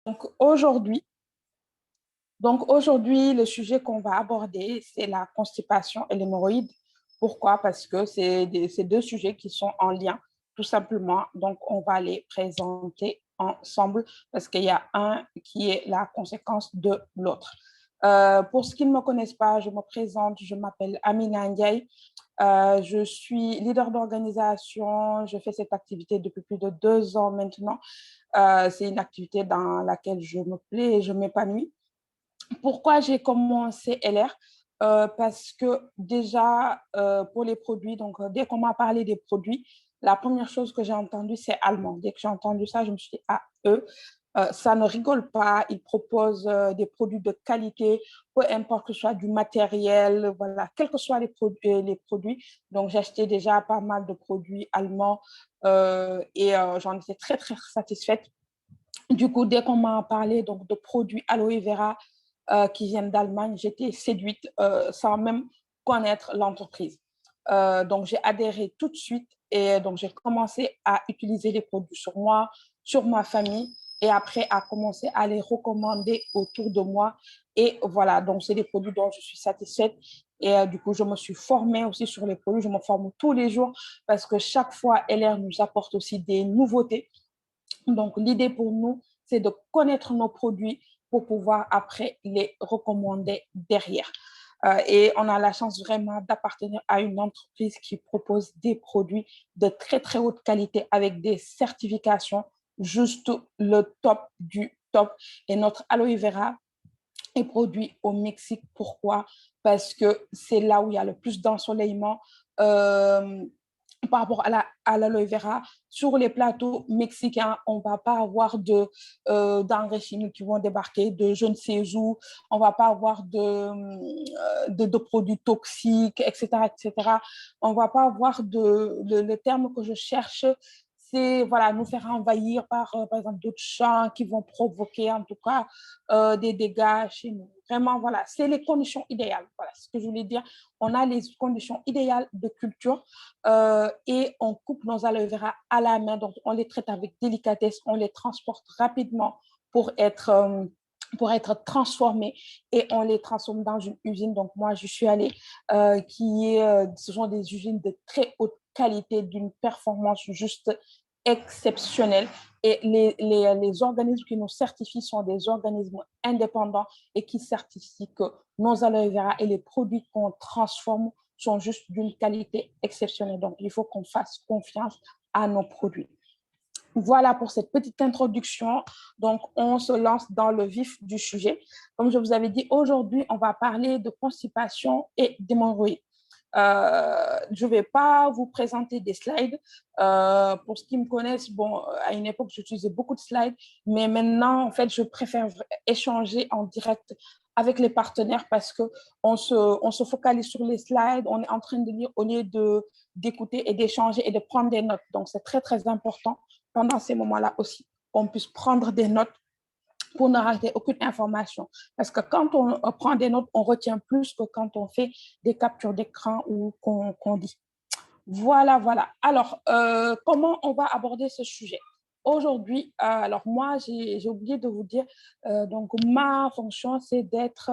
Donc aujourd'hui, donc aujourd'hui, le sujet qu'on va aborder, c'est la constipation et l'hémorroïde. Pourquoi? Parce que c'est deux sujets qui sont en lien, tout simplement. Donc, on va les présenter ensemble parce qu'il y a un qui est la conséquence de l'autre. Pour ceux qui ne me connaissent pas, je me présente, je m'appelle Amina Ndiaye. Je suis leader d'organisation, je fais cette activité depuis plus de 2 ans maintenant. C'est une activité dans laquelle je me plais et je m'épanouis. Pourquoi j'ai commencé LR? Parce que déjà, pour les produits, donc dès qu'on m'a parlé des produits, la première chose que j'ai entendue, c'est allemand. Dès que j'ai entendu ça, je me suis dit, ah, eux, ça ne rigole pas. Ils proposent des produits de qualité, peu importe que ce soit du matériel, voilà, quels que soient les produits. Donc, j'ai acheté déjà pas mal de produits allemands et j'en étais très, très satisfaite. Du coup, dès qu'on m'a parlé donc, de produits aloe vera qui viennent d'Allemagne, j'étais séduite sans même connaître l'entreprise. Donc, j'ai adhéré tout de suite et donc j'ai commencé à utiliser les produits sur moi, sur ma famille et après à commencer à les recommander autour de moi. Et voilà, donc c'est des produits dont je suis satisfaite. Et du coup, je me suis formée aussi sur les produits. Je me forme tous les jours parce que chaque fois, LR nous apporte aussi des nouveautés. Donc, l'idée pour nous, c'est de connaître nos produits pour pouvoir après les recommander derrière. Et on a la chance vraiment d'appartenir à une entreprise qui propose des produits de très, très haute qualité avec des certifications, juste le top du top. Et notre aloe vera est produit au Mexique. Pourquoi? Parce que c'est là où il y a le plus d'ensoleillement. Euh, Par rapport à l'aloe vera, sur les plateaux mexicains, on ne va pas avoir d'engrais chimiques qui vont débarquer de je ne sais où, on ne va pas avoir de produits toxiques, etc., etc. On ne va pas avoir le terme que je cherche, c'est voilà, nous faire envahir par exemple d'autres champs qui vont provoquer en tout cas des dégâts chez nous. Vraiment, voilà, c'est les conditions idéales. Voilà ce que je voulais dire. On a les conditions idéales de culture et on coupe nos aloe vera à la main. Donc, on les traite avec délicatesse, on les transporte rapidement pour être, euh, pour être transformés et on les transforme dans une usine. Donc, moi, je suis allée, ce sont des usines de très haute qualité, d'une performance juste exceptionnelle. Et les organismes qui nous certifient sont des organismes indépendants et qui certifient que nos aloe vera et les produits qu'on transforme sont juste d'une qualité exceptionnelle. Donc, il faut qu'on fasse confiance à nos produits. Voilà pour cette petite introduction. Donc, on se lance dans le vif du sujet. Comme je vous avais dit, aujourd'hui, on va parler de constipation et d'hémorroïdes. Je ne vais pas vous présenter des slides. Pour ceux qui me connaissent, bon, à une époque, j'utilisais beaucoup de slides, mais maintenant, en fait, je préfère échanger en direct avec les partenaires parce on se focalise sur les slides, on est en train de lire au lieu d'écouter et d'échanger et de prendre des notes. Donc, c'est très, très important pendant ces moments-là aussi, qu'on puisse prendre des notes pour ne rater aucune information. Parce que quand on prend des notes, on retient plus que quand on fait des captures d'écran ou qu'on dit. Voilà, voilà. Alors, comment on va aborder ce sujet? Aujourd'hui, alors moi, j'ai oublié de vous dire, donc ma fonction, c'est d'être,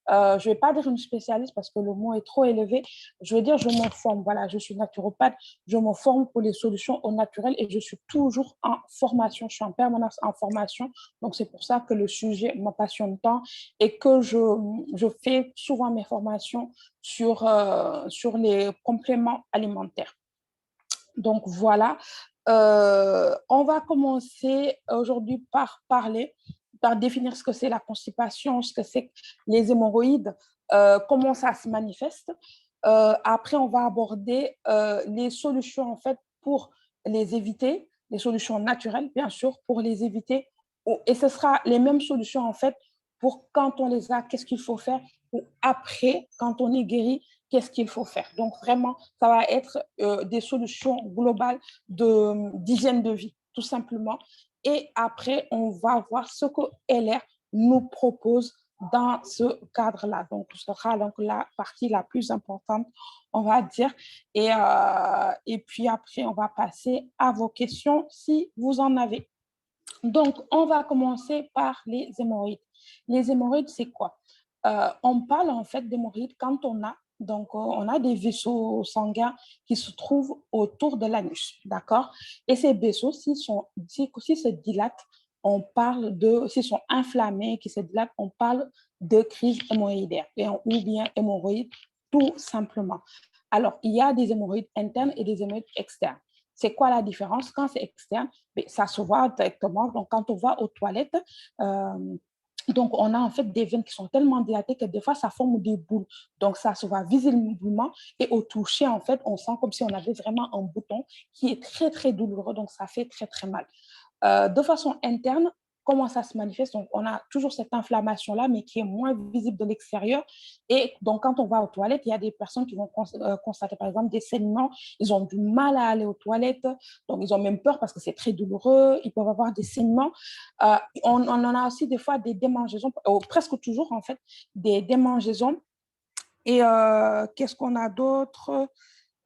je ne vais pas dire une spécialiste parce que le mot est trop élevé, je veux dire, je me forme, voilà, je suis naturopathe, je me forme pour les solutions au naturel et je suis toujours en formation, je suis en permanence en formation, donc c'est pour ça que le sujet me passionne tant et que je fais souvent mes formations sur les compléments alimentaires. Donc voilà, on va commencer aujourd'hui par définir ce que c'est la constipation, ce que c'est les hémorroïdes, comment ça se manifeste. Après, on va aborder les solutions en fait pour les éviter, les solutions naturelles bien sûr pour les éviter. Et ce sera les mêmes solutions en fait pour quand on les a, qu'est-ce qu'il faut faire, ou après, quand on est guéri, qu'est-ce qu'il faut faire. Donc vraiment, ça va être des solutions globales d'hygiène de vie, tout simplement. Et après, on va voir ce que LR nous propose dans ce cadre-là. Donc, ce sera donc la partie la plus importante, on va dire. Et puis après, on va passer à vos questions si vous en avez. Donc, on va commencer par les hémorroïdes. Les hémorroïdes, c'est quoi? On parle en fait d'hémorroïdes quand on a des vaisseaux sanguins qui se trouvent autour de l'anus, d'accord? Et ces vaisseaux, s'ils se dilatent, s'ils sont inflammés, qui se dilatent, on parle de crise hémorroïdaire ou bien hémorroïdes, tout simplement. Alors, il y a des hémorroïdes internes et des hémorroïdes externes. C'est quoi la différence? Quand c'est externe, ça se voit directement. Donc, quand on va aux toilettes, donc on a en fait des veines qui sont tellement dilatées que des fois, ça forme des boules. Donc, ça se voit visiblement et au toucher, en fait, on sent comme si on avait vraiment un bouton qui est très, très douloureux. Donc, ça fait très, très mal. De façon interne, comment ça se manifeste? Donc, on a toujours cette inflammation-là, mais qui est moins visible de l'extérieur. Et donc, quand on va aux toilettes, il y a des personnes qui vont constater, par exemple, des saignements. Ils ont du mal à aller aux toilettes. Donc, ils ont même peur parce que c'est très douloureux. Ils peuvent avoir des saignements. On en a aussi des fois des démangeaisons, presque toujours, en fait, des démangeaisons. Et qu'est-ce qu'on a d'autre?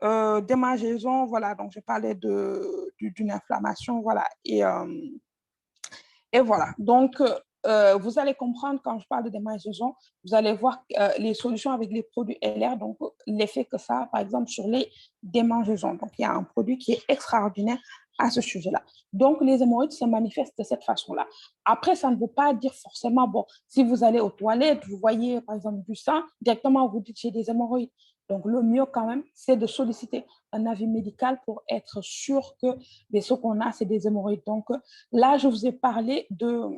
Démangeaisons, voilà. Donc, je parlais d'une inflammation, voilà. Et voilà. Donc, vous allez comprendre quand je parle de démangeaison, vous allez voir les solutions avec les produits LR, donc l'effet que ça a, par exemple, sur les démangeaisons. Donc, il y a un produit qui est extraordinaire à ce sujet-là. Donc, les hémorroïdes se manifestent de cette façon-là. Après, ça ne veut pas dire forcément, bon, si vous allez aux toilettes, vous voyez, par exemple, du sang, directement, vous dites j'ai des hémorroïdes. Donc, le mieux quand même, c'est de solliciter un avis médical pour être sûr que ce qu'on a, c'est des hémorroïdes. Donc, là, je vous ai parlé de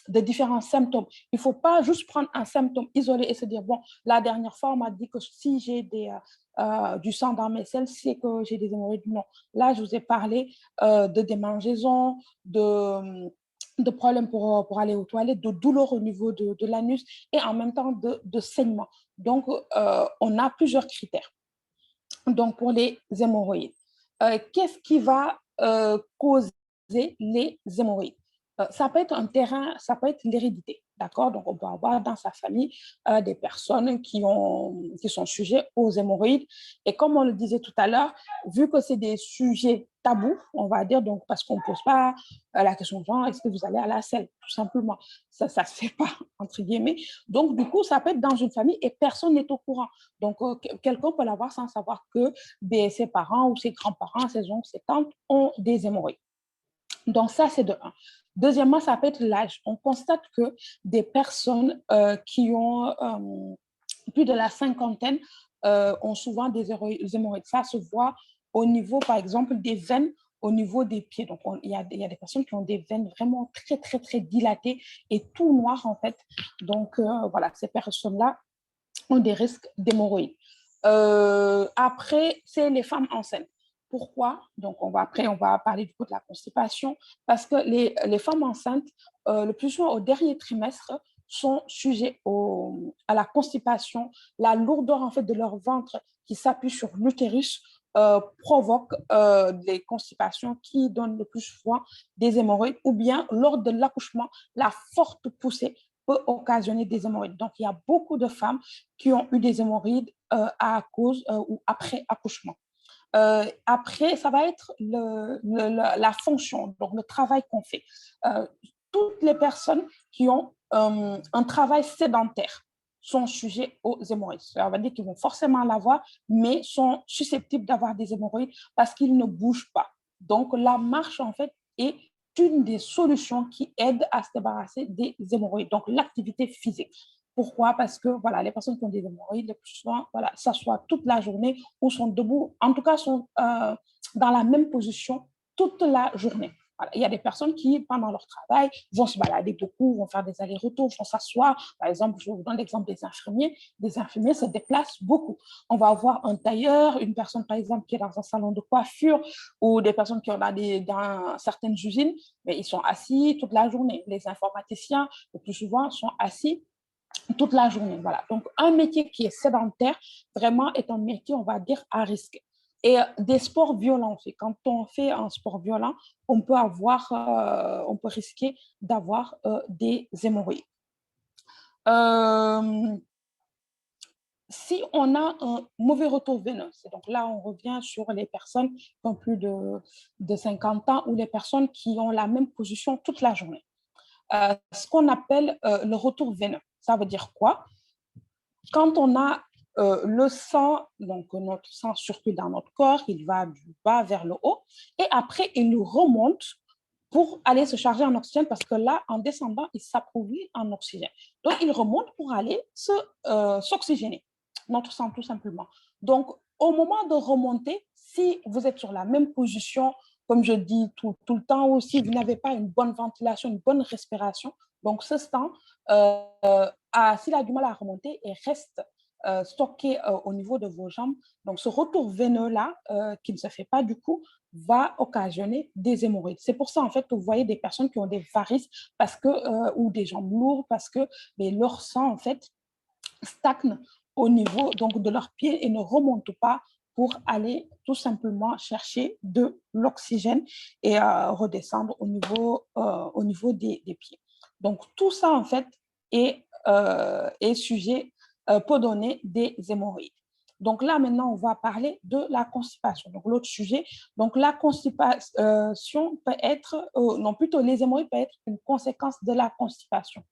différents symptômes. Il ne faut pas juste prendre un symptôme isolé et se dire, bon, la dernière fois, on m'a dit que si j'ai du sang dans mes selles, c'est que j'ai des hémorroïdes. Non. Là, je vous ai parlé de démangeaisons, de problèmes pour aller aux toilettes, de douleurs au niveau de l'anus et en même temps de saignement. Donc, on a plusieurs critères. Donc, pour les hémorroïdes, qu'est-ce qui va causer les hémorroïdes? Ça peut être un terrain, ça peut être l'hérédité, d'accord? Donc, on peut avoir dans sa famille des personnes qui sont sujets aux hémorroïdes. Et comme on le disait tout à l'heure, vu que c'est des sujets tabous, on va dire, donc parce qu'on ne pose pas la question genre, est-ce que vous allez à la selle? Tout simplement. Ça ne se fait pas, entre guillemets. Donc, du coup, ça peut être dans une famille et personne n'est au courant. Donc, quelqu'un peut l'avoir sans savoir que ses parents ou ses grands-parents, ses oncles, ses tantes ont des hémorroïdes. Donc, ça, c'est de un. Deuxièmement, ça peut être l'âge. On constate que des personnes qui ont plus de la cinquantaine ont souvent des hémorroïdes. Ça se voit au niveau, par exemple, des veines au niveau des pieds. Donc, il y a des personnes qui ont des veines vraiment très, très, très dilatées et tout noir, en fait. Donc, voilà, ces personnes-là ont des risques d'hémorroïdes. Après, c'est les femmes enceintes. Pourquoi? Donc, après, on va parler du coup de la constipation, parce que les femmes enceintes, le plus souvent au dernier trimestre, sont sujets à la constipation. La lourdeur en fait de leur ventre qui s'appuie sur l'utérus provoque des constipations qui donnent le plus souvent des hémorroïdes, ou bien lors de l'accouchement, la forte poussée peut occasionner des hémorroïdes. Donc, il y a beaucoup de femmes qui ont eu des hémorroïdes à cause ou après accouchement. Après, ça va être la fonction, donc le travail qu'on fait. Toutes les personnes qui ont un travail sédentaire sont sujets aux hémorroïdes. Ça veut dire qu'ils vont forcément l'avoir, mais sont susceptibles d'avoir des hémorroïdes parce qu'ils ne bougent pas. Donc, la marche, en fait, est une des solutions qui aide à se débarrasser des hémorroïdes. Donc, l'activité physique. Pourquoi? Parce que voilà, les personnes qui ont des hémorroïdes, le plus souvent, voilà, s'assoient toute la journée ou sont debout, en tout cas, sont dans la même position toute la journée. Voilà. Il y a des personnes qui, pendant leur travail, vont se balader beaucoup, vont faire des allers-retours, vont s'asseoir. Par exemple, je vous donne l'exemple des infirmiers. Les infirmiers se déplacent beaucoup. On va avoir un tailleur, une personne, par exemple, qui est dans un salon de coiffure ou des personnes qui sont dans certaines usines, mais ils sont assis toute la journée. Les informaticiens, le plus souvent, sont assis toute la journée. Voilà. Donc, un métier qui est sédentaire, vraiment, est un métier, on va dire, à risque. Et des sports violents aussi. Quand on fait un sport violent, on peut risquer d'avoir des hémorroïdes. Euh, si on a un mauvais retour veineux, donc là, on revient sur les personnes qui ont plus de 50 ans ou les personnes qui ont la même position toute la journée. Ce qu'on appelle le retour veineux. Ça veut dire quoi? Quand on a le sang, donc notre sang circule dans notre corps, il va du bas vers le haut, et après, il nous remonte pour aller se charger en oxygène, parce que là, en descendant, il s'appauvrit en oxygène. Donc, il remonte pour aller s'oxygéner, notre sang tout simplement. Donc, au moment de remonter, si vous êtes sur la même position, comme je dis tout le temps, ou si vous n'avez pas une bonne ventilation, une bonne respiration, donc ce sang, s'il a du mal à remonter et reste stocké au niveau de vos jambes, donc ce retour veineux-là, qui ne se fait pas du coup, va occasionner des hémorroïdes. C'est pour ça, en fait, que vous voyez des personnes qui ont des varices parce que, ou des jambes lourdes parce que leur sang, en fait, stagne au niveau donc, de leurs pieds et ne remonte pas pour aller tout simplement chercher de l'oxygène et redescendre au niveau des pieds. Donc, tout ça, en fait, est sujet, peut donner des hémorroïdes. Donc là, maintenant, on va parler de la constipation. Donc, l'autre sujet, donc la constipation peut être, non, plutôt les hémorroïdes peuvent être une conséquence de la constipation.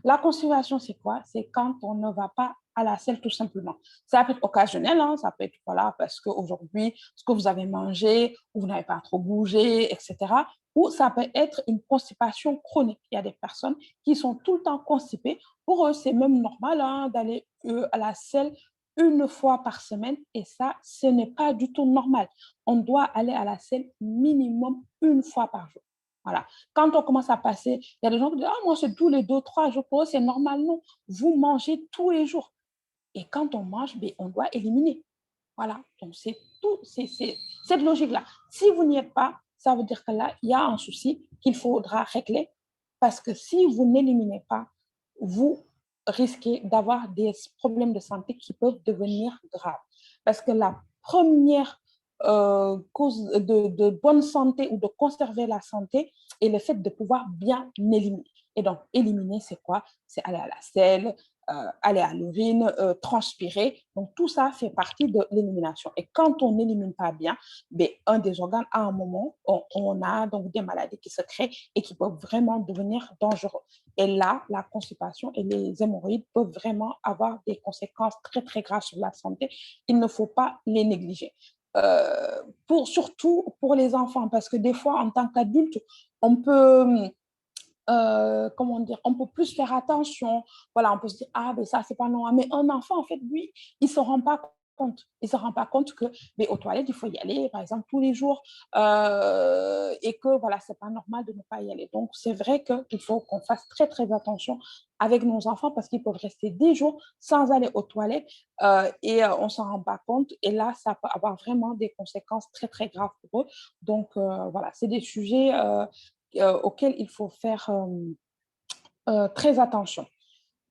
La constipation, c'est quoi? C'est quand on ne va pas à la selle tout simplement. Ça peut être occasionnel, hein, ça peut être voilà, parce qu'aujourd'hui, ce que vous avez mangé, ou vous n'avez pas trop bougé, etc. Ou ça peut être une constipation chronique. Il y a des personnes qui sont tout le temps constipées. Pour eux, c'est même normal hein, d'aller à la selle une fois par semaine et ça, ce n'est pas du tout normal. On doit aller à la selle minimum une fois par jour. Voilà. Quand on commence à passer, il y a des gens qui disent, ah, moi, c'est tous les 2, 3 jours, pour eux, c'est normal. Non, vous mangez tous les jours. Et quand on mange, ben, on doit éliminer. Voilà. Donc, c'est tout, c'est cette logique-là. Si vous n'y êtes pas, ça veut dire que là, il y a un souci qu'il faudra régler parce que si vous n'éliminez pas, vous risquez d'avoir des problèmes de santé qui peuvent devenir graves. Parce que la première cause de bonne santé ou de conserver la santé est le fait de pouvoir bien éliminer. Et donc, éliminer, c'est quoi? C'est aller à la selle, aller à l'urine, transpirer. Donc, tout ça fait partie de l'élimination. Et quand on n'élimine pas bien, ben, un des organes, à un moment, on a donc des maladies qui se créent et qui peuvent vraiment devenir dangereux. Et là, la constipation et les hémorroïdes peuvent vraiment avoir des conséquences très, très graves sur la santé. Il ne faut pas les négliger. Surtout pour les enfants, parce que des fois, en tant qu'adulte, on peut comment dire, on peut plus faire attention. Voilà, on peut se dire, ah, ben ça, c'est pas normal. Mais un enfant, en fait, lui, il se rend pas compte. Il se rend pas compte que, ben, aux toilettes, il faut y aller, par exemple, tous les jours, et que, voilà, c'est pas normal de ne pas y aller. Donc, c'est vrai qu'il faut qu'on fasse très, très attention avec nos enfants parce qu'ils peuvent rester des jours sans aller aux toilettes et on s'en rend pas compte. Et là, ça peut avoir vraiment des conséquences très, très graves pour eux. Donc, voilà, c'est des sujets auxquels il faut faire très attention.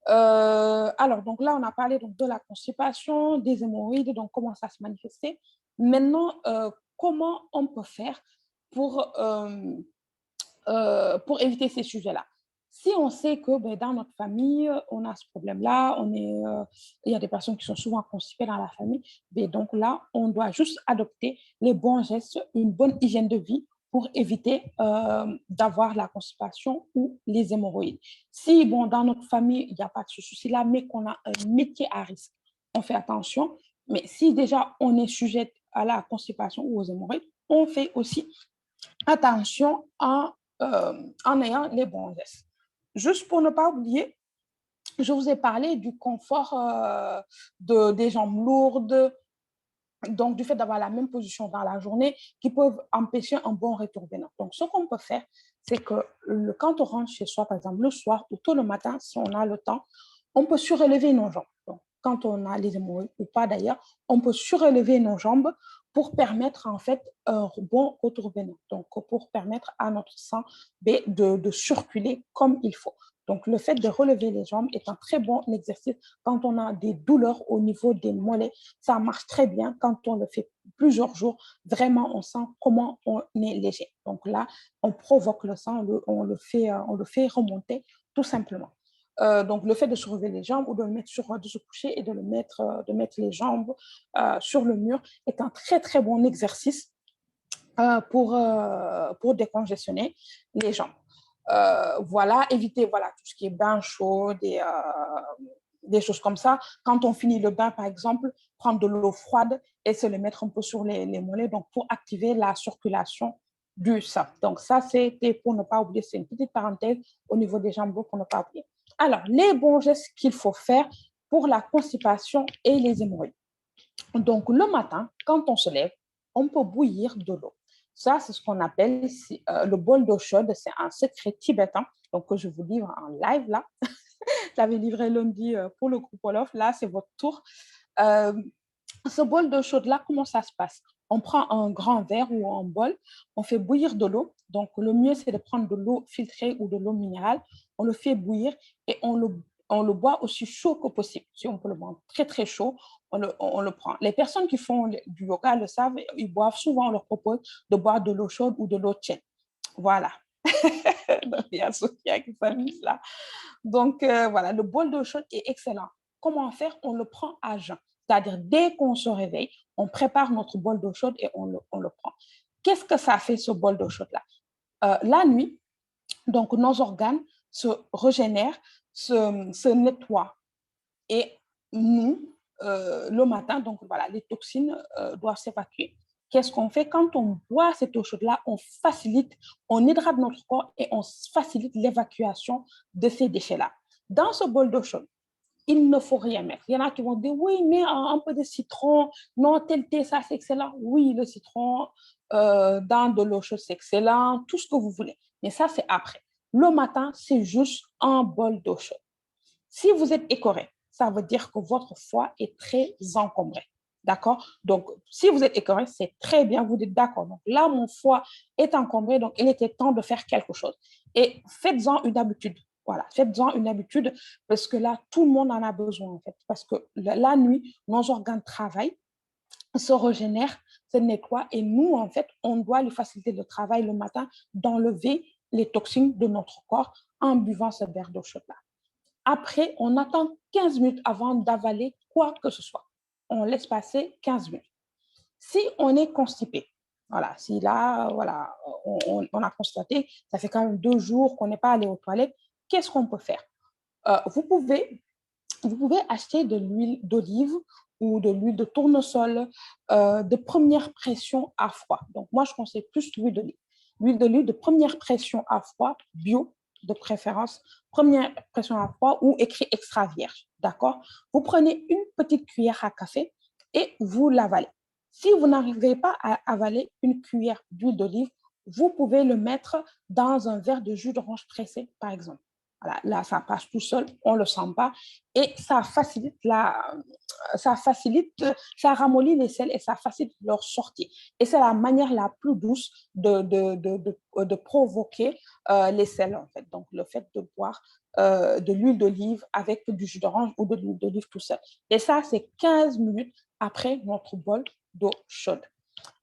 Alors, donc là, on a parlé donc, de la constipation, des hémorroïdes, donc comment ça se manifestait. Maintenant, comment on peut faire pour éviter ces sujets-là? Si on sait que ben, dans notre famille, on a ce problème-là, il y a des personnes qui sont souvent constipées dans la famille, ben, donc là, on doit juste adopter les bons gestes, une bonne hygiène de vie pour éviter d'avoir la constipation ou les hémorroïdes. Si, bon, dans notre famille, il n'y a pas de ce souci-là, mais qu'on a un métier à risque, on fait attention. Mais si déjà on est sujet à la constipation ou aux hémorroïdes, on fait aussi attention en ayant les bons gestes. Juste pour ne pas oublier, je vous ai parlé du confort des jambes lourdes, donc du fait d'avoir la même position dans la journée, qui peuvent empêcher un bon retour veineux. Donc, ce qu'on peut faire, c'est que quand on rentre chez soi, par exemple le soir ou tôt le matin, si on a le temps, on peut surélever nos jambes. Donc, quand on a les hémorroïdes ou pas d'ailleurs, on peut surélever nos jambes pour permettre en fait un bon retour veineux. Donc, pour permettre à notre sang de circuler comme il faut. Donc, le fait de relever les jambes est un très bon exercice quand on a des douleurs au niveau des mollets. Ça marche très bien quand on le fait plusieurs jours. Vraiment, on sent comment on est léger. Donc là, on provoque le sang, on le fait remonter tout simplement. Donc, le fait de se relever les jambes ou de, le mettre de se coucher et de mettre les jambes sur le mur est un très, très bon exercice pour décongestionner les jambes. Voilà, éviter voilà, tout ce qui est bain chaud, des choses comme ça. Quand on finit le bain, par exemple, prendre de l'eau froide et se le mettre un peu sur les mollets, donc pour activer la circulation du sang. Donc ça, c'était pour ne pas oublier, c'est une petite parenthèse au niveau des jambes pour ne pas oublier. Alors, les bons gestes qu'il faut faire pour la constipation et les hémorroïdes. Donc, le matin, quand on se lève, on peut bouillir de l'eau. Ça, c'est ce qu'on appelle le bol d'eau chaude. C'est un secret tibétain, donc que je vous livre en live là. Je l'avais livré lundi pour le groupe Wolof. Là, c'est votre tour. Euh, Ce bol d'eau chaude là, comment ça se passe? On prend un grand verre ou un bol, on fait bouillir de l'eau. Donc, le mieux, c'est de prendre de l'eau filtrée ou de l'eau minérale. On le fait bouillir et on le boit aussi chaud que possible. Si on peut le boire très, très chaud, on le prend. Les personnes qui font du yoga le savent, ils boivent souvent, on leur propose de boire de l'eau chaude ou de l'eau tiède. Voilà. Donc, il y a Sophia qui s'amuse là. Donc, voilà, le bol d'eau chaude est excellent. Comment faire? On le prend à jeun. C'est-à-dire, dès qu'on se réveille, on prépare notre bol d'eau chaude et on le prend. Qu'est-ce que ça fait, ce bol d'eau chaude-là? La nuit, donc, nos organes se régénèrent, se nettoient. Et nous, le matin, donc voilà, les toxines doivent s'évacuer. Qu'est-ce qu'on fait? Quand on boit cette eau chaude-là, on hydrate notre corps et on facilite l'évacuation de ces déchets-là. Dans ce bol d'eau chaude, il ne faut rien mettre. Il y en a qui vont dire, oui, mais un peu de citron, non, tel thé, ça, c'est excellent. Oui, le citron dans de l'eau chaude, c'est excellent, tout ce que vous voulez. Mais ça, c'est après. Le matin, c'est juste un bol d'eau chaude. Si vous êtes écoré, ça veut dire que votre foie est très encombré. D'accord? Donc, si vous êtes écoré, c'est très bien, vous dites d'accord. Donc là, mon foie est encombré, donc il était temps de faire quelque chose. Et faites-en une habitude. Voilà, faites-en une habitude parce que là, tout le monde en a besoin en fait. Parce que la nuit, nos organes travaillent, se régénèrent, se nettoient et nous, en fait, on doit lui faciliter le travail le matin d'enlever les toxines de notre corps en buvant ce verre d'eau chaude-là. Après, on attend 15 minutes avant d'avaler quoi que ce soit. On laisse passer 15 minutes. Si on est constipé, voilà, si là, voilà, on a constaté, ça fait quand même 2 jours qu'on n'est pas allé aux toilettes, qu'est-ce qu'on peut faire? euh, vous, pouvez, vous pouvez acheter de l'huile d'olive ou de l'huile de tournesol de première pression à froid. Donc, moi, je conseille plus l'huile d'olive. L'huile d'olive de première pression à froid, bio de préférence, première pression à froid ou écrit extra vierge. D'accord? Vous prenez une petite cuillère à café et vous l'avalez. Si vous n'arrivez pas à avaler une cuillère d'huile d'olive, vous pouvez le mettre dans un verre de jus d'orange pressé, par exemple. Voilà, là, ça passe tout seul, on ne le sent pas. Et ça ramollit les selles et ça facilite leur sortie. Et c'est la manière la plus douce de provoquer les selles, en fait. Donc, le fait de boire de l'huile d'olive avec du jus d'orange ou de l'huile d'olive tout seul. Et ça, c'est 15 minutes après notre bol d'eau chaude.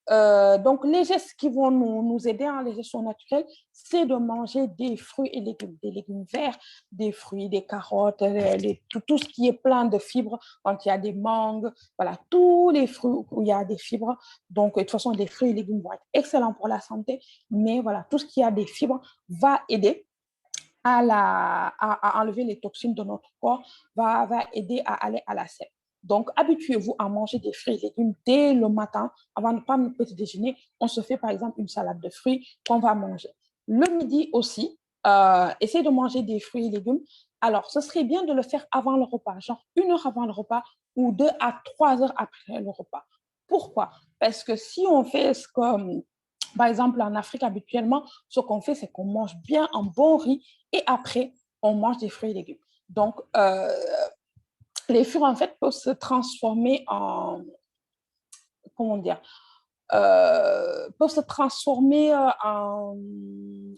Donc, les gestes qui vont nous aider, hein, les gestes naturels, c'est de manger des fruits et des légumes verts, des fruits, des carottes, tout ce qui est plein de fibres. Donc, il y a des mangues, voilà, tous les fruits où il y a des fibres. Donc, de toute façon, les fruits et légumes vont être excellents pour la santé, mais voilà, tout ce qui a des fibres va aider à enlever les toxines de notre corps, va aider à aller à la selle. Donc, habituez-vous à manger des fruits et légumes dès le matin. Avant de prendre le petit déjeuner, on se fait par exemple une salade de fruits qu'on va manger. Le midi aussi, essayez de manger des fruits et légumes. Alors, ce serait bien de le faire avant le repas, genre 1 heure avant le repas ou 2 à 3 heures après le repas. Pourquoi? Parce que si on fait ce comme par exemple, en Afrique, habituellement, ce qu'on fait, c'est qu'on mange bien un bon riz et après, on mange des fruits et légumes. Donc, les fruits, en fait, peuvent se transformer en, comment dire, peuvent se transformer en,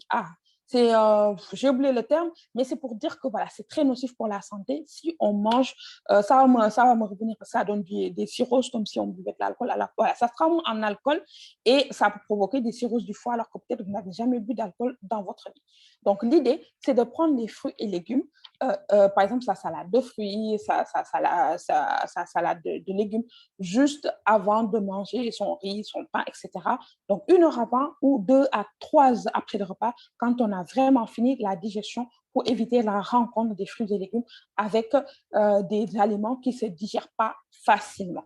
ah, j'ai oublié le terme, mais c'est pour dire que voilà, c'est très nocif pour la santé. Si on mange, ça va me revenir, parce que ça donne des cirrhoses, comme si on buvait de l'alcool. Alors voilà, ça se transforme en alcool et ça peut provoquer des cirrhoses du foie, alors que peut-être vous n'avez jamais bu d'alcool dans votre vie. Donc l'idée, c'est de prendre les fruits et légumes, par exemple sa salade de fruits, sa salade de légumes, juste avant de manger son riz, son pain, etc. Donc, 1 heure avant ou 2 à 3 heures après le repas, quand on a vraiment fini la digestion, pour éviter la rencontre des fruits et légumes avec des aliments qui ne se digèrent pas facilement.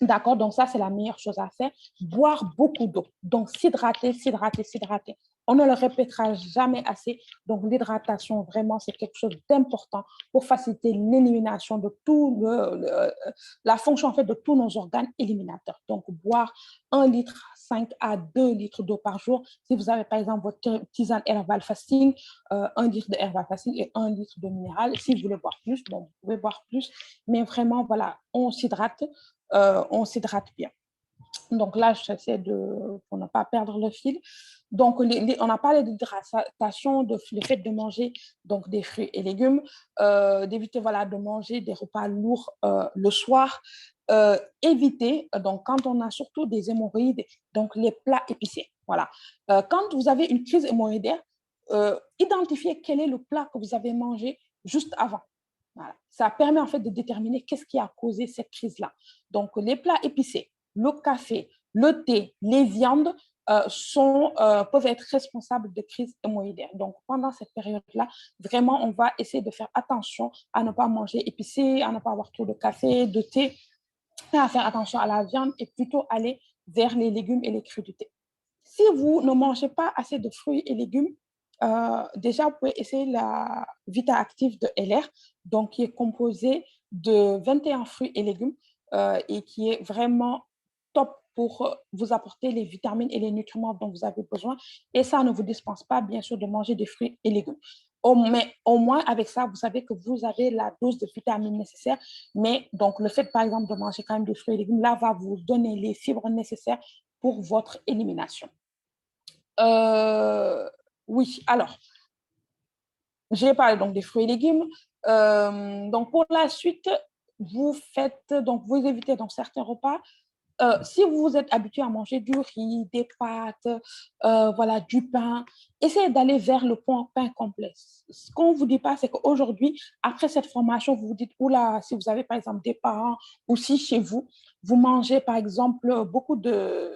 D'accord, donc ça, c'est la meilleure chose à faire. Boire beaucoup d'eau. Donc, s'hydrater, s'hydrater, s'hydrater. On ne le répétera jamais assez. Donc, l'hydratation, vraiment, c'est quelque chose d'important pour faciliter l'élimination de la fonction en fait de tous nos organes éliminateurs. Donc, boire 1 litre 5 à 2 litres d'eau par jour. Si vous avez, par exemple, votre tisane herbal fasting, 1 litre de herbal fasting et 1 litre de minéral. Si vous voulez boire plus, bon, vous pouvez boire plus. Mais vraiment, voilà, on s'hydrate bien. Donc là, j'essaie pour ne pas perdre le fil. Donc, on a parlé d'hydratation, le fait de manger donc, des fruits et légumes, d'éviter voilà, de manger des repas lourds le soir, éviter, donc quand on a surtout des hémorroïdes, donc les plats épicés. Voilà. Quand vous avez une crise hémorroïdaire, identifiez quel est le plat que vous avez mangé juste avant. Voilà. Ça permet en fait de déterminer qu'est-ce qui a causé cette crise-là. Donc, les plats épicés, le café, le thé, les viandes peuvent être responsables de crises hémorroïdaires. Donc, pendant cette période-là, vraiment, on va essayer de faire attention à ne pas manger épicé, à ne pas avoir trop de café, de thé, et à faire attention à la viande et plutôt aller vers les légumes et les crudités. Si vous ne mangez pas assez de fruits et légumes, déjà, vous pouvez essayer la Vita Active de LR, donc qui est composée de 21 fruits et légumes et qui est vraiment top pour vous apporter les vitamines et les nutriments dont vous avez besoin. Et ça ne vous dispense pas, bien sûr, de manger des fruits et légumes. Mais au moins, avec ça, vous savez que vous avez la dose de vitamines nécessaire. Mais donc, le fait, par exemple, de manger quand même des fruits et légumes, là, va vous donner les fibres nécessaires pour votre élimination. Euh, oui, alors, j'ai parlé donc des fruits et légumes. Donc, pour la suite, vous évitez dans certains repas. Si vous êtes habitué à manger du riz, des pâtes, voilà, du pain, essayez d'aller vers le pain complet. Ce qu'on ne vous dit pas, c'est qu'aujourd'hui, après cette formation, vous vous dites, oula, si vous avez par exemple des parents ou si chez vous, vous mangez par exemple beaucoup de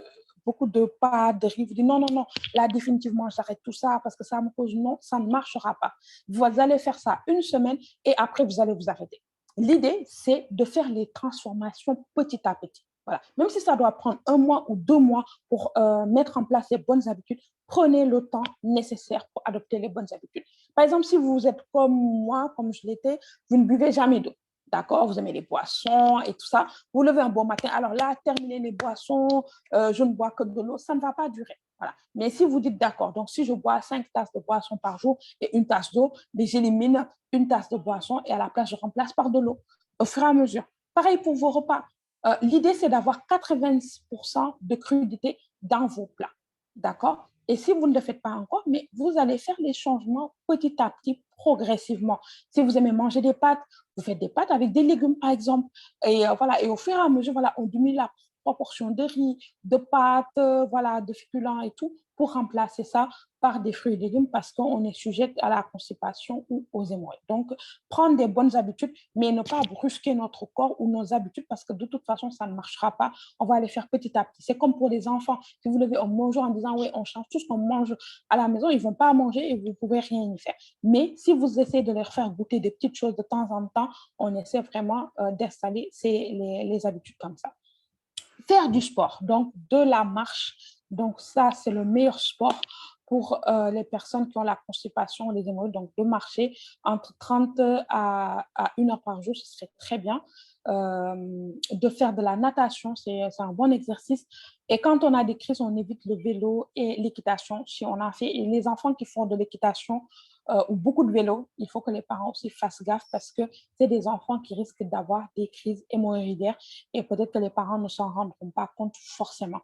pâtes, de riz, vous dites non, non, non, là définitivement, j'arrête tout ça parce que ça me cause non, ça ne marchera pas. Vous allez faire ça 1 semaine et après, vous allez vous arrêter. L'idée, c'est de faire les transformations petit à petit. Voilà. Même si ça doit prendre 1 mois ou 2 mois pour mettre en place les bonnes habitudes, prenez le temps nécessaire pour adopter les bonnes habitudes. Par exemple, si vous êtes comme moi, comme je l'étais, vous ne buvez jamais d'eau. D'accord, vous aimez les boissons et tout ça. Vous levez un bon matin. Alors là, terminez les boissons, je ne bois que de l'eau, ça ne va pas durer. Voilà. Mais si vous dites d'accord, donc si je bois 5 tasses de boisson par jour et 1 tasse d'eau, j'élimine 1 tasse de boisson et à la place, je remplace par de l'eau au fur et à mesure. Pareil pour vos repas. L'idée, c'est d'avoir 90% de crudité dans vos plats. D'accord? Et si vous ne le faites pas encore, mais vous allez faire les changements petit à petit, progressivement. Si vous aimez manger des pâtes, vous faites des pâtes avec des légumes, par exemple. Et voilà, et au fur et à mesure, voilà, on diminue la proportion de riz, de pâtes, voilà, de féculents et tout, pour remplacer ça par des fruits et légumes parce qu'on est sujet à la constipation ou aux hémorroïdes. Donc, prendre des bonnes habitudes, mais ne pas brusquer notre corps ou nos habitudes parce que de toute façon, ça ne marchera pas. On va les faire petit à petit. C'est comme pour les enfants. Si vous levez un bonjour en disant, oui, on change tout ce qu'on mange à la maison, ils ne vont pas manger et vous ne pouvez rien y faire. Mais si vous essayez de leur faire goûter des petites choses de temps en temps, on essaie vraiment d'installer les habitudes comme ça. Faire du sport, donc de la marche. Donc ça, c'est le meilleur sport pour les personnes qui ont la constipation, les hémorroïdes. Donc de marcher entre 30 à 1 heure par jour, ce serait très bien. De faire de la natation, c'est un bon exercice. Et quand on a des crises, on évite le vélo et l'équitation. Si on a fait, et les enfants qui font de l'équitation ou beaucoup de vélo, il faut que les parents aussi fassent gaffe parce que c'est des enfants qui risquent d'avoir des crises hémorroïdaires et peut-être que les parents ne s'en rendront pas compte forcément.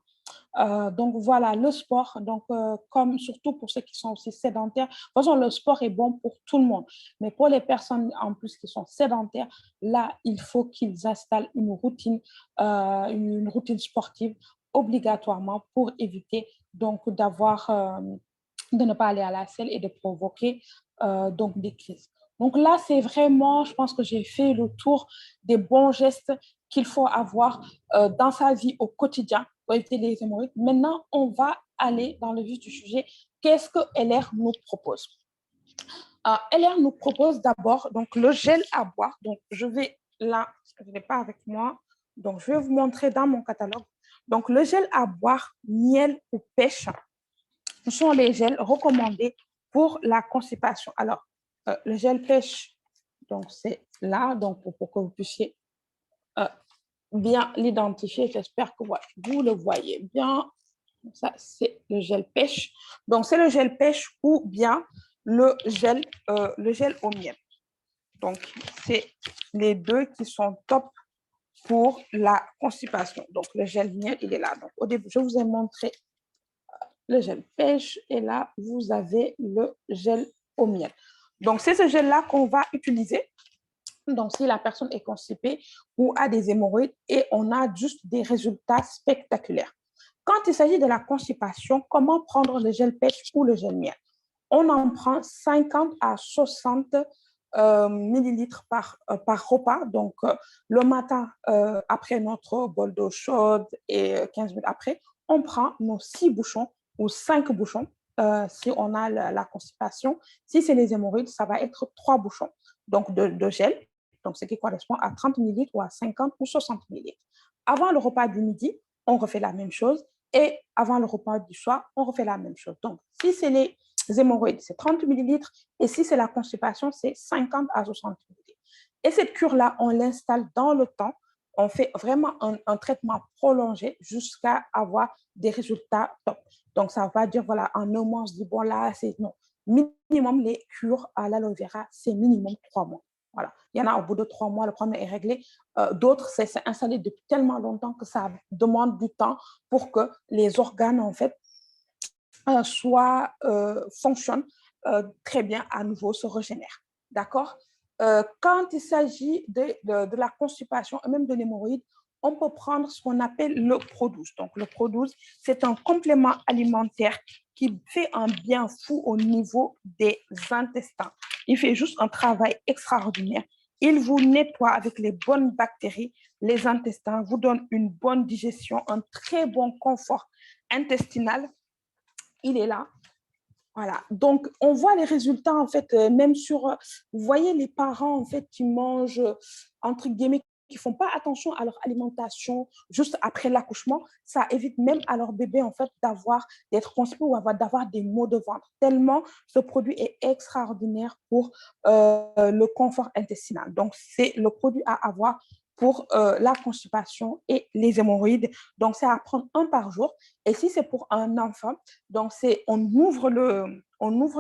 Donc, voilà, le sport, donc, comme surtout pour ceux qui sont aussi sédentaires, de toute façon, le sport est bon pour tout le monde. Mais pour les personnes en plus qui sont sédentaires, là, il faut qu'ils installent une routine sportive obligatoirement pour éviter donc de ne pas aller à la selle et de provoquer donc des crises. Donc là, c'est vraiment, je pense que j'ai fait le tour des bons gestes qu'il faut avoir dans sa vie au quotidien pour éviter les hémorroïdes. Maintenant, on va aller dans le vif du sujet. Qu'est-ce que LR nous propose? LR nous propose d'abord donc le gel à boire. Donc, je vais là, je ne l'ai pas avec moi. Donc, je vais vous montrer dans mon catalogue. Donc, le gel à boire, miel ou pêche, ce sont les gels recommandés pour la constipation. Alors, le gel pêche, donc c'est là, donc pour que vous puissiez bien l'identifier. J'espère que vous le voyez bien. Ça, c'est le gel pêche. Donc, c'est le gel pêche ou bien le gel au miel. Donc, c'est les deux qui sont top pour la constipation. Donc, le gel miel, il est là. Donc, au début, je vous ai montré le gel pêche et là, vous avez le gel au miel. Donc, c'est ce gel-là qu'on va utiliser. Donc, si la personne est constipée ou a des hémorroïdes et on a juste des résultats spectaculaires. Quand il s'agit de la constipation, comment prendre le gel pêche ou le gel miel? On en prend 50 à 60 millilitres par repas. Donc, le matin, après notre bol d'eau chaude et 15 minutes après, on prend nos 6 bouchons ou 5 bouchons si on a la constipation. Si c'est les hémorroïdes, ça va être 3 bouchons donc de gel, donc ce qui correspond à 30 millilitres ou à 50 ou 60 millilitres. Avant le repas du midi, on refait la même chose et avant le repas du soir, on refait la même chose. Donc, si c'est les hémorroïdes, c'est 30 millilitres et si c'est la constipation, c'est 50 à 60 millilitres. Et cette cure-là, on l'installe dans le temps. On fait vraiment un traitement prolongé jusqu'à avoir des résultats top. Donc, ça ne va pas dire, voilà, en un mois, on se dit, bon, là, c'est non. Minimum, les cures à l'aloe vera, c'est minimum 3 mois. Voilà. Il y en a au bout de 3 mois, le problème est réglé. D'autres, c'est installé depuis tellement longtemps que ça demande du temps pour que les organes, en fait, fonctionnent très bien à nouveau, se régénèrent. D'accord? Quand il s'agit de la constipation et même de l'hémorroïde, on peut prendre ce qu'on appelle le Pro12. Donc, le Pro12, c'est un complément alimentaire qui fait un bien fou au niveau des intestins. Il fait juste un travail extraordinaire. Il vous nettoie avec les bonnes bactéries, les intestins, vous donne une bonne digestion, un très bon confort intestinal. Il est là. Voilà. Donc, on voit les résultats, en fait, même sur, vous voyez les parents, en fait, qui mangent, entre guillemets, qui ne font pas attention à leur alimentation juste après l'accouchement, ça évite même à leur bébé, en fait, d'être constipé ou d'avoir des maux de ventre. Tellement ce produit est extraordinaire pour le confort intestinal. Donc, c'est le produit à avoir pour la constipation et les hémorroïdes. Donc, c'est à prendre un par jour. Et si c'est pour un enfant, donc on ouvre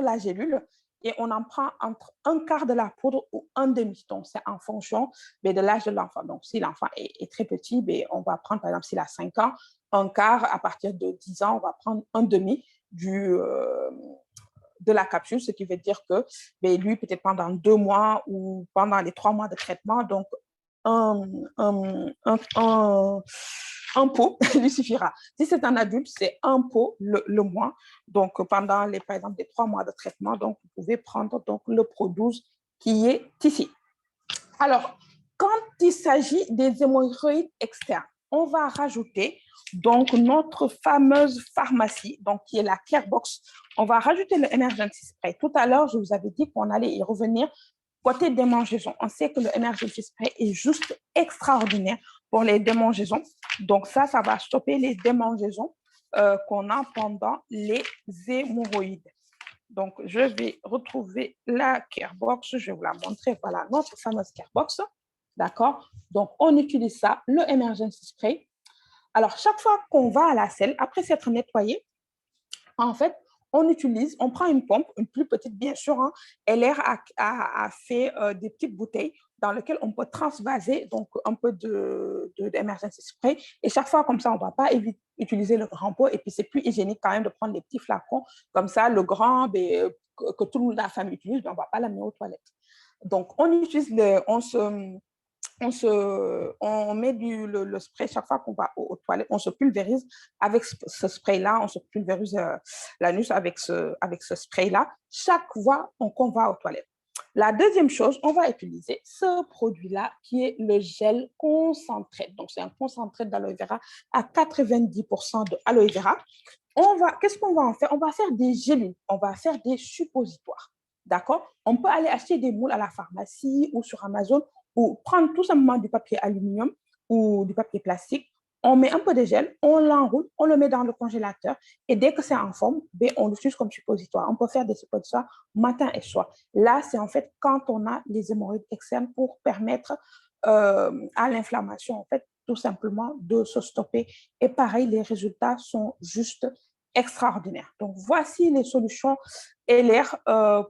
la gélule et on en prend entre un quart de la poudre ou un demi. Donc, c'est en fonction de l'âge de l'enfant. Donc, si l'enfant est très petit, on va prendre, par exemple, s'il a 5 ans, un quart. À partir de 10 ans, on va prendre un demi de la capsule, ce qui veut dire que lui, peut-être pendant 2 mois ou pendant les 3 mois de traitement, donc un pot lui suffira. Si c'est un adulte, c'est un pot le mois. Donc, pendant, par exemple, les 3 mois de traitement, donc, vous pouvez prendre donc, le Pro12 qui est ici. Alors, quand il s'agit des hémorroïdes externes, on va rajouter donc notre fameuse pharmacie, donc qui est la Carebox. On va rajouter le Emergency Spray. Tout à l'heure, je vous avais dit qu'on allait y revenir. Côté démangeaisons, on sait que le Emergency Spray est juste extraordinaire pour les démangeaisons. Donc ça va stopper les démangeaisons qu'on a pendant les hémorroïdes. Donc, je vais retrouver la Carebox. Je vais vous la montrer. Voilà, notre fameuse Carebox. D'accord? Donc, on utilise ça, le Emergency Spray. Alors, chaque fois qu'on va à la selle, après s'être nettoyé, en fait, on prend une pompe, une plus petite bien sûr, hein, et l'air a fait des petites bouteilles dans lesquelles on peut transvaser donc un peu d'emergency spray. Et chaque fois, comme ça, on ne va pas utiliser le grand pot. Et puis, c'est plus hygiénique quand même de prendre des petits flacons. Comme ça, le grand, ben, que toute la famille utilise, ben, on ne va pas l'amener aux toilettes. Donc, on met le spray chaque fois qu'on va aux toilettes, on se pulvérise avec ce spray-là, on se pulvérise l'anus avec ce spray-là chaque fois qu'on va aux toilettes. La deuxième chose, on va utiliser ce produit-là qui est le gel concentré. Donc, c'est un concentré d'aloe vera à 90% d'aloe vera. Qu'est-ce qu'on va en faire? On va faire des gélules, on va faire des suppositoires. D'accord? On peut aller acheter des moules à la pharmacie ou sur Amazon ou prendre tout simplement du papier aluminium ou du papier plastique. On met un peu de gel, on l'enroule, on le met dans le congélateur et dès que c'est en forme, ben, on l'utilise comme suppositoire. On peut faire des suppositoires matin et soir. Là, c'est en fait quand on a les hémorroïdes externes pour permettre à l'inflammation, en fait, tout simplement de se stopper. Et pareil, les résultats sont juste extraordinaires. Donc, voici les solutions LR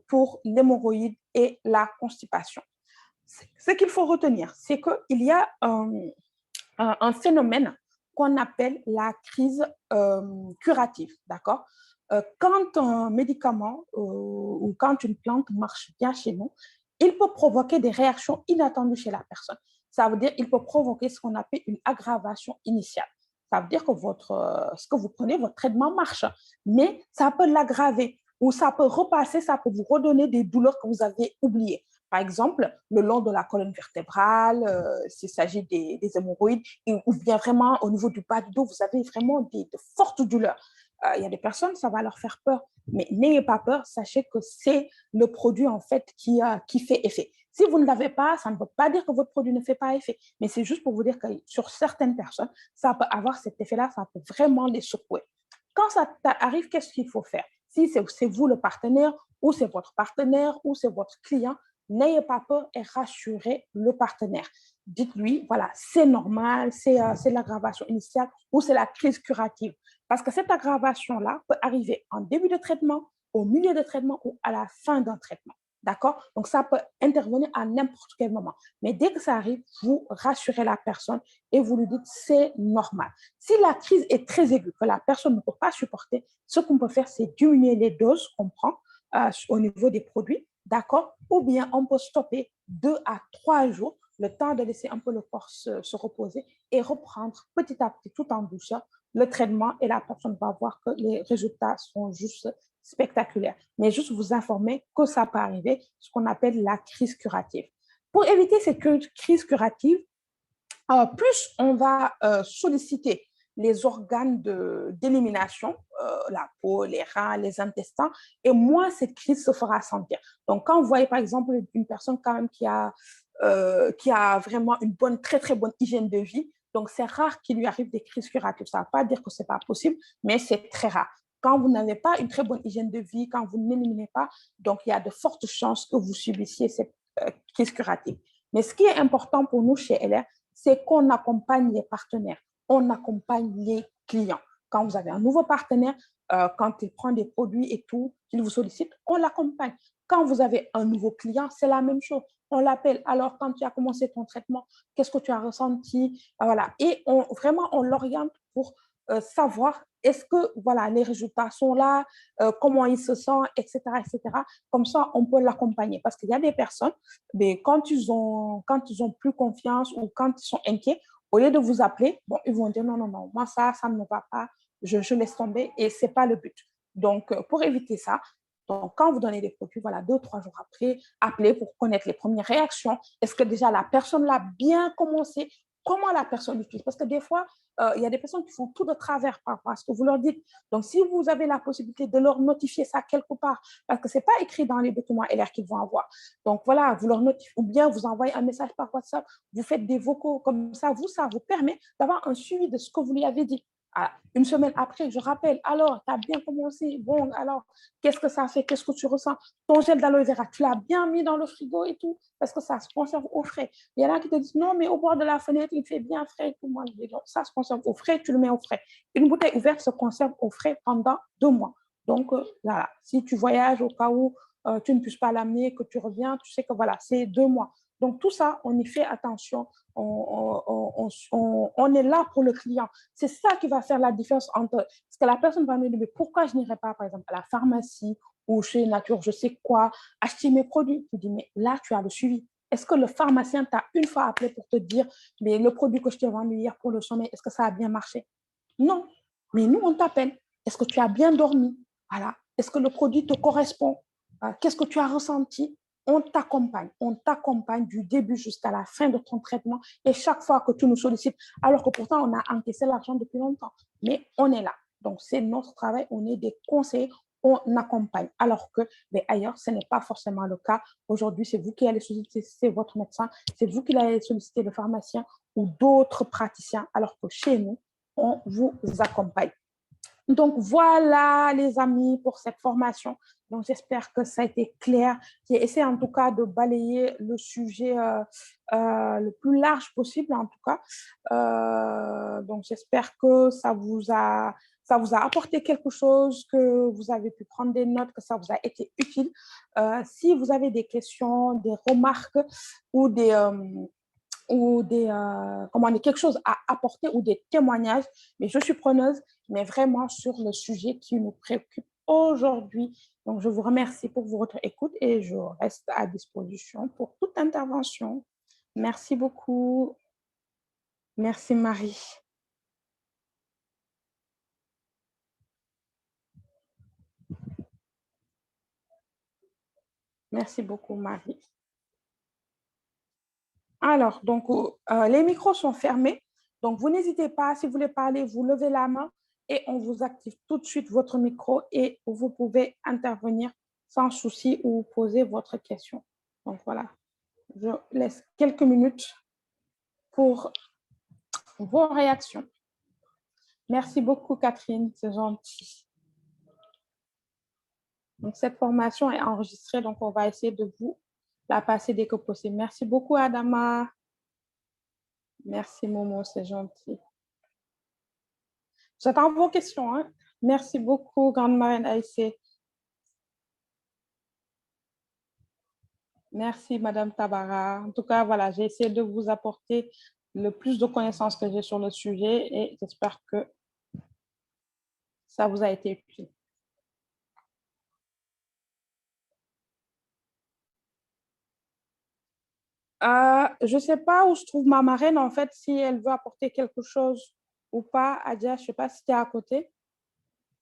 pour l'hémorroïde et la constipation. Ce qu'il faut retenir, c'est qu'il y a un phénomène qu'on appelle la crise curative, d'accord? Quand un médicament ou quand une plante marche bien chez nous, il peut provoquer des réactions inattendues chez la personne. Ça veut dire qu'il peut provoquer ce qu'on appelle une aggravation initiale. Ça veut dire que ce que vous prenez, votre traitement marche, mais ça peut l'aggraver ou ça peut repasser, ça peut vous redonner des douleurs que vous avez oubliées. Par exemple, le long de la colonne vertébrale, s'il s'agit des hémorroïdes, ou bien vraiment au niveau du bas du dos, vous avez vraiment de fortes douleurs. Il y a des personnes, ça va leur faire peur, mais n'ayez pas peur, sachez que c'est le produit en fait qui fait effet. Si vous ne l'avez pas, ça ne veut pas dire que votre produit ne fait pas effet, mais c'est juste pour vous dire que sur certaines personnes, ça peut avoir cet effet-là, ça peut vraiment les secouer. Quand ça arrive, qu'est-ce qu'il faut faire? Si c'est vous le partenaire, ou c'est votre partenaire, ou c'est votre client, n'ayez pas peur et rassurez le partenaire. Dites-lui, voilà, c'est normal, c'est l'aggravation initiale ou c'est la crise curative. Parce que cette aggravation-là peut arriver en début de traitement, au milieu de traitement ou à la fin d'un traitement. D'accord? Donc, ça peut intervenir à n'importe quel moment. Mais dès que ça arrive, vous rassurez la personne et vous lui dites c'est normal. Si la crise est très aiguë, que la personne ne peut pas supporter, ce qu'on peut faire, c'est diminuer les doses qu'on prend au niveau des produits. D'accord? Ou bien on peut stopper 2 à 3 jours, le temps de laisser un peu le corps se reposer et reprendre petit à petit, tout en douceur, le traitement et la personne va voir que les résultats sont juste spectaculaires. Mais juste vous informer que ça peut arriver, ce qu'on appelle la crise curative. Pour éviter cette crise curative, plus on va solliciter les organes d'élimination, la peau, les reins, les intestins, et moins cette crise se fera sentir. Donc, quand vous voyez par exemple une personne quand même qui a vraiment une bonne, très très bonne hygiène de vie, donc c'est rare qu'il lui arrive des crises curatives. Ça ne veut pas dire que ce n'est pas possible, mais c'est très rare. Quand vous n'avez pas une très bonne hygiène de vie, quand vous n'éliminez pas, donc il y a de fortes chances que vous subissiez cette crise curative. Mais ce qui est important pour nous chez LR, c'est qu'on accompagne les partenaires, on accompagne les clients. Quand vous avez un nouveau partenaire, quand il prend des produits et tout, il vous sollicite, on l'accompagne. Quand vous avez un nouveau client, c'est la même chose. On l'appelle. Alors, quand tu as commencé ton traitement, qu'est-ce que tu as ressenti? Voilà. Et vraiment, on l'oriente pour savoir est-ce que voilà, les résultats sont là, comment il se sent, etc., etc. Comme ça, on peut l'accompagner. Parce qu'il y a des personnes, mais quand ils ont plus confiance ou quand ils sont inquiets, au lieu de vous appeler, bon, ils vont dire non, non, non, moi, ça ne me va pas, je laisse tomber et ce n'est pas le but. Donc, pour éviter ça, donc, quand vous donnez des produits, voilà, 2 ou 3 jours après, appelez pour connaître les premières réactions. Est-ce que déjà la personne l'a bien commencé? Comment la personne l'utilise? Parce que des fois, il y a des personnes qui font tout de travers par rapport à ce que vous leur dites. Donc, si vous avez la possibilité de leur notifier ça quelque part, parce que ce n'est pas écrit dans les documents LR qu'ils vont avoir. Donc, voilà, vous leur notifiez, ou bien vous envoyez un message par WhatsApp, vous faites des vocaux comme ça vous permet d'avoir un suivi de ce que vous lui avez dit. Une semaine après, je rappelle, alors, tu as bien commencé, bon, alors, qu'est-ce que ça fait, qu'est-ce que tu ressens? Ton gel d'aloe vera, tu l'as bien mis dans le frigo et tout, parce que ça se conserve au frais. Il y en a qui te disent, non, mais au bord de la fenêtre, il fait bien frais et tout. Moi, je dis, non, ça se conserve au frais, tu le mets au frais. Une bouteille ouverte se conserve au frais pendant 2 mois. Donc, voilà, si tu voyages au cas où tu ne puisses pas l'amener, que tu reviens, tu sais que voilà, c'est 2 mois. Donc, tout ça, on y fait attention. On est là pour le client. C'est ça qui va faire la différence entre... Parce que la personne va me dire, mais pourquoi je n'irai pas, par exemple, à la pharmacie ou chez Nature, je sais quoi, acheter mes produits? Tu dis, mais là, tu as le suivi. Est-ce que le pharmacien t'a une fois appelé pour te dire, mais le produit que je t'ai vendu hier pour le sommeil, est-ce que ça a bien marché? Non. Mais nous, on t'appelle. Est-ce que tu as bien dormi? Voilà. Est-ce que le produit te correspond? Qu'est-ce que tu as ressenti? On t'accompagne du début jusqu'à la fin de ton traitement et chaque fois que tu nous sollicites, alors que pourtant on a encaissé l'argent depuis longtemps, mais on est là. Donc c'est notre travail, on est des conseillers, on accompagne. Alors que ailleurs, ce n'est pas forcément le cas. Aujourd'hui, c'est vous qui allez solliciter votre médecin, c'est vous qui allez solliciter le pharmacien ou d'autres praticiens, alors que chez nous, on vous accompagne. Donc, voilà, les amis, pour cette formation. Donc, j'espère que ça a été clair. J'ai essayé en tout cas de balayer le sujet le plus large possible, en tout cas. Donc, j'espère que ça vous a apporté quelque chose, que vous avez pu prendre des notes, que ça vous a été utile. Si vous avez des questions, des remarques ou comment dire, quelque chose à apporter ou des témoignages, mais je suis preneuse, mais vraiment sur le sujet qui nous préoccupe aujourd'hui. Donc, je vous remercie pour votre écoute et je reste à disposition pour toute intervention. Merci beaucoup. Merci, Marie. Merci beaucoup, Marie. Alors, donc, les micros sont fermés. Donc, vous n'hésitez pas, si vous voulez parler, vous levez la main et on vous active tout de suite votre micro et vous pouvez intervenir sans souci ou poser votre question. Donc, voilà, je laisse quelques minutes pour vos réactions. Merci beaucoup, Catherine, c'est gentil. Donc, cette formation est enregistrée, donc on va essayer de vous la passer dès que possible. Merci beaucoup, Adama. Merci, Momo, c'est gentil. J'attends vos questions. Hein. Merci beaucoup, Grande Marraine Aïssé. Merci, Madame Tabara. En tout cas, voilà, j'ai essayé de vous apporter le plus de connaissances que j'ai sur le sujet et j'espère que ça vous a été utile. Je ne sais pas où se trouve ma marraine, en fait, si elle veut apporter quelque chose ou pas. Adia, je ne sais pas si tu es à côté.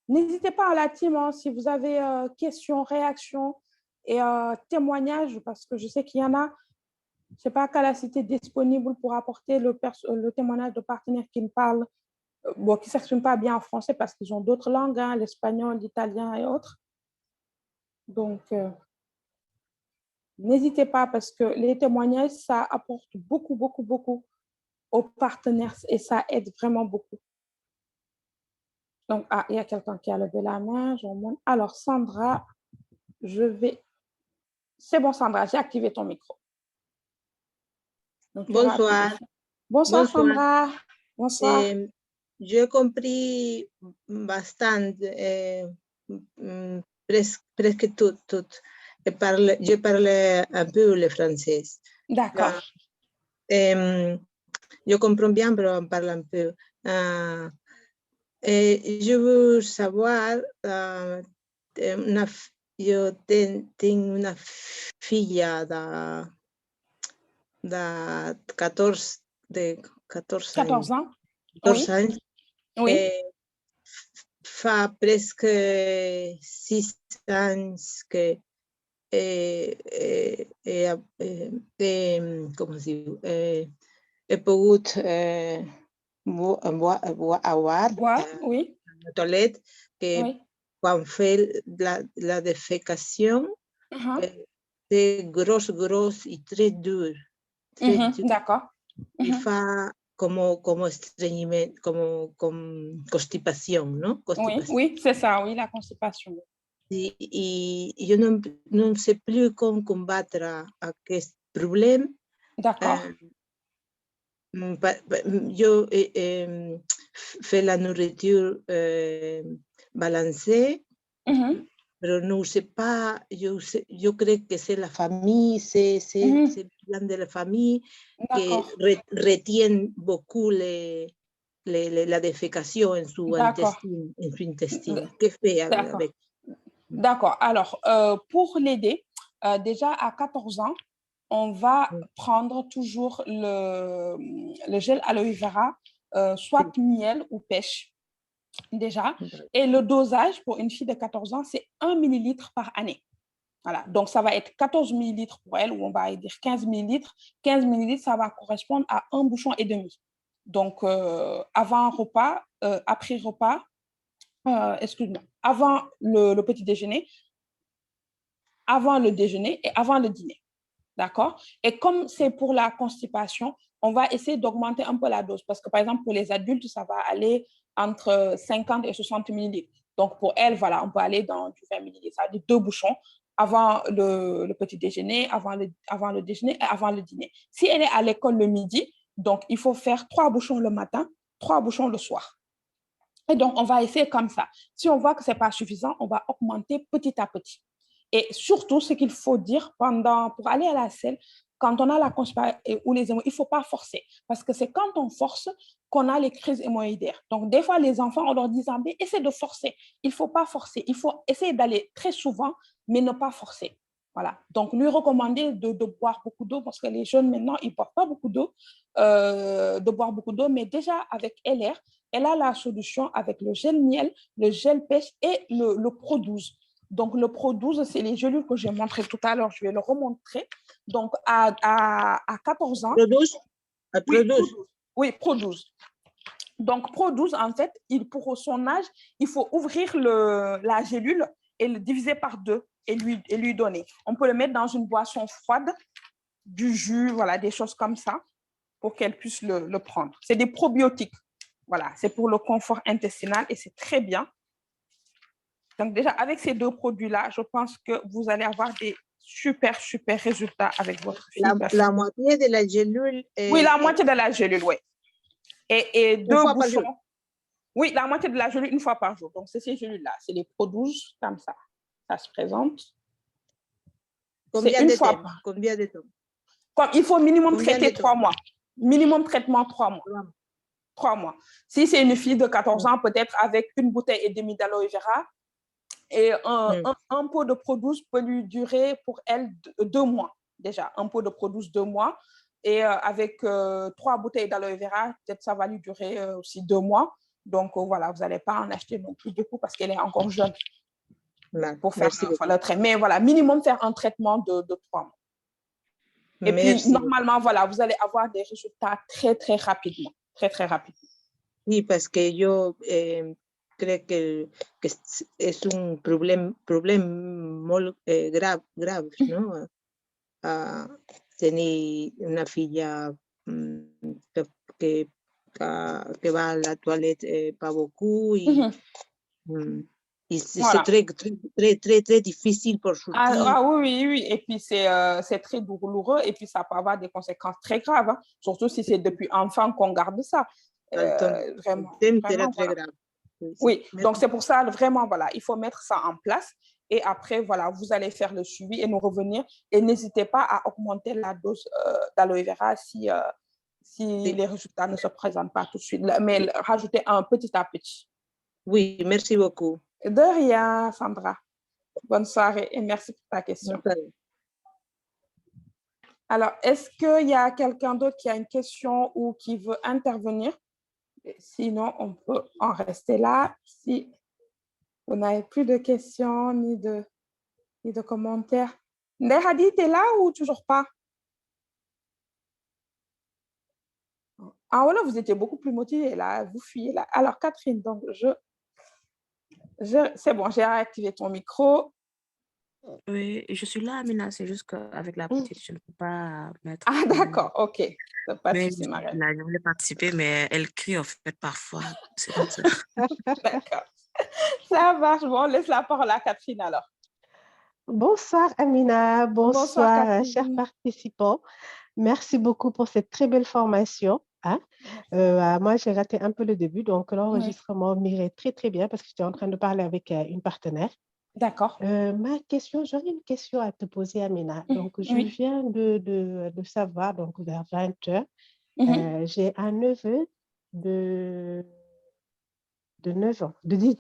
N'hésitez pas à la team hein, si vous avez questions, réactions et témoignages, parce que je sais qu'il y en a, je ne sais pas quelle cité disponible pour apporter le témoignage de partenaires qui ne parlent, bon, qui ne s'expriment pas bien en français parce qu'ils ont d'autres langues, hein, l'espagnol, l'italien et autres. Donc, n'hésitez pas parce que les témoignages, ça apporte beaucoup, beaucoup, beaucoup aux partenaires et ça aide vraiment beaucoup. Donc, il y a quelqu'un qui a levé la main. Alors, Sandra, je vais... C'est bon, Sandra, j'ai activé ton micro. Donc, bonsoir. Bonsoir, Sandra. Bonsoir. J'ai compris bastante, presque tout. Je parle un peu le français. D'accord. Je comprends bien, mais on parle un peu. Je veux savoir, yo tengo una filla de 14 ans. 14 anys. Oui. Fa presque 6 anys que com es diu? He pogut oui. al toilet que oui. quan fer la defecació té gros i très dur. D'accord. Y fa como estreñimiento, como constipación, ¿no? Constipación. Oui, c'est ça, oui, la constipation. I jo no sé plus com combatre aquest problema. D'accord. Jo fais la nourriture balancée Pero no sé pas, yo creo que c'est la famille, c'est le plan de la famille qui retiene beaucoup la défécation en su intestin. Que fait avec? D'accord. Alors, pour l'aider, déjà à 14 ans, on va prendre toujours le gel aloe vera, soit miel ou pêche, déjà. Et le dosage pour une fille de 14 ans, c'est 1 millilitre par année. Voilà, donc ça va être 14 millilitres pour elle, ou on va dire 15 millilitres. 15 millilitres, ça va correspondre à 1,5 bouchon. Donc, avant repas, après repas, excuse-moi, avant le petit déjeuner, avant le déjeuner et avant le dîner. D'accord? Et comme c'est pour la constipation, on va essayer d'augmenter un peu la dose parce que, par exemple, pour les adultes, ça va aller entre 50 et 60 millilitres. Donc, pour elle, voilà, on peut aller dans du 20 millilitres, ça veut dire 2 bouchons avant le petit déjeuner, avant le déjeuner et avant le dîner. Si elle est à l'école le midi, donc il faut faire 3 bouchons le matin, 3 bouchons le soir. Et donc, on va essayer comme ça. Si on voit que ce n'est pas suffisant, on va augmenter petit à petit. Et surtout, ce qu'il faut dire pour aller à la selle, quand on a la constipation ou les hémorroïdes, il ne faut pas forcer. Parce que c'est quand on force qu'on a les crises hémorroïdaires. Donc, des fois, les enfants, on leur dit, essaie de forcer. Il ne faut pas forcer. Il faut essayer d'aller très souvent, mais ne pas forcer. Voilà. Donc, lui recommander de boire beaucoup d'eau parce que les jeunes, maintenant, ils ne boivent pas beaucoup d'eau, de boire beaucoup d'eau. Mais déjà, avec LR, elle a la solution avec le gel miel, le gel pêche et le Pro 12. Donc, le Pro 12, c'est les gélules que j'ai montrées tout à l'heure. Je vais le remontrer. Donc, à 14 ans. Pro 12? Oui, Pro 12. Oui, Pro 12. Donc, Pro 12, en fait, pour son âge, il faut ouvrir la gélule et le diviser par 2 et lui donner. On peut le mettre dans une boisson froide, du jus, voilà, des choses comme ça, pour qu'elle puisse le prendre. C'est des probiotiques. Voilà, c'est pour le confort intestinal et c'est très bien. Donc déjà, avec ces 2 produits-là, je pense que vous allez avoir des super résultats avec votre fille. La moitié de la gélule? Oui, la moitié de la gélule, oui. Et 2 bouchons. Oui, la moitié de la gélule une fois par jour. Donc, c'est ces gélules-là. C'est les Pro 12, comme ça. Ça se présente. Combien de temps? Il faut minimum traiter 3 mois. Minimum traitement 3 mois. 3 mois. Si c'est une fille de 14 ans, peut-être avec 1,5 bouteille d'aloe vera, et un pot de Pro 12 peut lui durer pour elle 2 mois déjà. Un pot de Pro 12, 2 mois. Et avec 3 bouteilles d'aloe vera, peut-être ça va lui durer aussi 2 mois. Donc voilà, vous n'allez pas en acheter non plus du coup parce qu'elle est encore jeune pour faire le traitement. Mais voilà, minimum faire un traitement de 3 mois. Et puis normalement, voilà, vous allez avoir des résultats très rapidement. Très rapidement. Oui, parce que yo creo que es un problème molt grave, no? Tenir una filla que va à la toilette pas beaucoup et c'est très difficile pour sortir. Oui. Et puis, c'est très douloureux et puis ça peut avoir des conséquences très graves, hein, surtout si c'est depuis enfant qu'on garde ça. Vraiment, très grave. Oui, donc c'est pour ça, vraiment, voilà, il faut mettre ça en place. Et après, voilà, vous allez faire le suivi et nous revenir. Et n'hésitez pas à augmenter la dose d'aloe vera si les résultats ne se présentent pas tout de suite, mais rajoutez un petit à petit. Oui, merci beaucoup. De rien, Sandra. Bonne soirée et merci pour ta question. Alors, est-ce qu'il y a quelqu'un d'autre qui a une question ou qui veut intervenir? Sinon, on peut en rester là. Si vous n'avez plus de questions ni de commentaires. Ndeye Hadi, tu es là ou toujours pas? Ah voilà, vous étiez beaucoup plus motivée là, vous fuyez là. Alors Catherine, donc c'est bon, j'ai réactivé ton micro. Oui, je suis là, Amina, c'est juste qu'avec la petite, je ne peux pas mettre... Ah d'accord, ok. Pas de mais souci, Marielle. je voulais participer, mais elle crie en fait parfois. C'est comme ça. D'accord. Ça marche. Bon, on laisse la parole à Catherine alors. Bonsoir Amina, bonsoir chers Catherine. participants. Merci beaucoup pour cette très belle formation. Hein? Moi, j'ai raté un peu le début, donc l'enregistrement m'irait très bien parce que j'étais en train de parler avec une partenaire. D'accord. Ma question, j'aurais une question à te poser, Amina. Donc, je Oui. viens de savoir, donc vers 20 heures, Mhm. j'ai un neveu de 9 ans, de